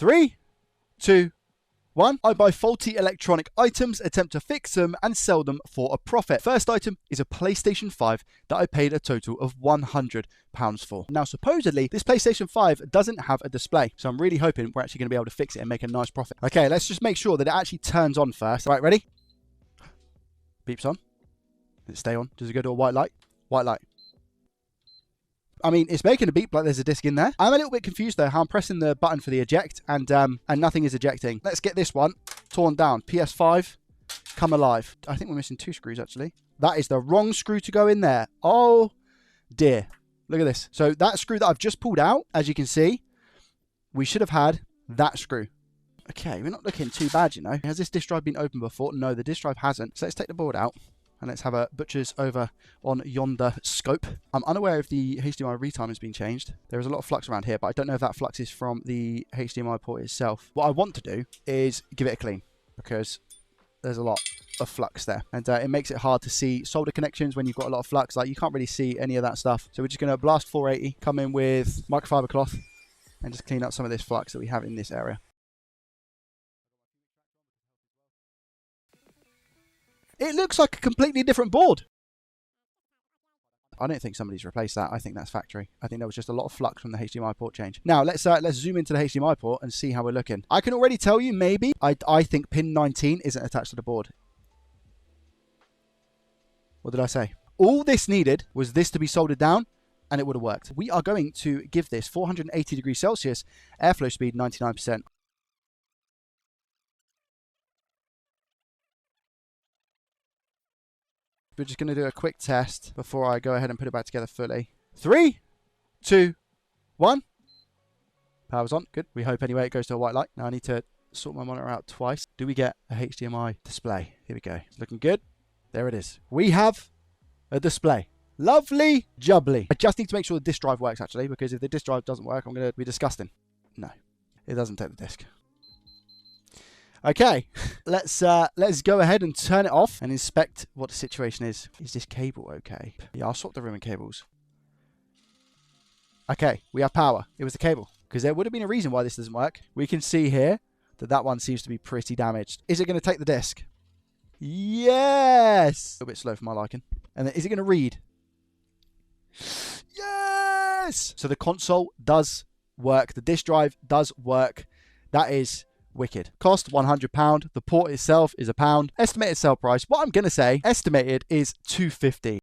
3, 2, 1. I buy faulty electronic items, attempt to fix them, and sell them for a profit. First item is a PlayStation 5 that I paid a total of £100 for. Now, supposedly, this PlayStation 5 doesn't have a display, so I'm really hoping we're actually going to be able to fix it and make a nice profit. Okay, let's just make sure that it actually turns on first. Right, ready? Beeps on. Does it stay on? Does it go to a white light? White light. I mean, it's making a beep like there's a disc in there. I'm a little bit confused though how I'm pressing the button for the eject and nothing is ejecting. Let's get this one torn down. PS5, come alive. I think we're missing 2 screws actually. That is the wrong screw to go in there. Oh dear. Look at this. So that screw that I've just pulled out, as you can see, we should have had that screw. Okay, we're not looking too bad, you know. Has this disk drive been opened before? No, the disk drive hasn't. So let's take the board out. And let's have a butcher's over on yonder scope. I'm unaware if the HDMI retime has been changed. There is a lot of flux around here, but I don't know if that flux is from the HDMI port itself. What I want to do is give it a clean because there's a lot of flux there. And it makes it hard to see solder connections when you've got a lot of flux. Like, you can't really see any of that stuff. So we're just going to blast 480, come in with microfiber cloth, and just clean up some of this flux that we have in this area. It looks like a completely different board. I don't think somebody's replaced that. I think that's factory. I think there was just a lot of flux from the HDMI port change. Now, let's zoom into the HDMI port and see how we're looking. I can already tell you, maybe, I think pin 19 isn't attached to the board. What did I say? All this needed was this to be soldered down, and it would have worked. We are going to give this 480 degrees Celsius, airflow speed 99%. We're just going to do a quick test before I go ahead and put it back together fully. 3, 2, 1. Power's on. Good. We hope anyway it goes to a white light. Now I need to sort my monitor out twice. Do we get a HDMI display? Here we go. It's looking good. There it is. We have a display. Lovely jubbly. I just need to make sure the disk drive works actually, because if the disk drive doesn't work, I'm going to be disgusting. No, it doesn't take the disk. Okay, let's go ahead and turn it off and inspect what the situation is. Is this cable okay? Yeah, I'll swap the room and cables. Okay, we have power. It was the cable, because there would have been a reason why this doesn't work. We can see here that that one seems to be pretty damaged. Is it going to take the disc? Yes! A little bit slow for my liking. And then, is it going to read? Yes! So the console does work. The disk drive does work. That is wicked. Cost £100. The port itself is £1. Estimated sell price, what I'm going to say, estimated is £250.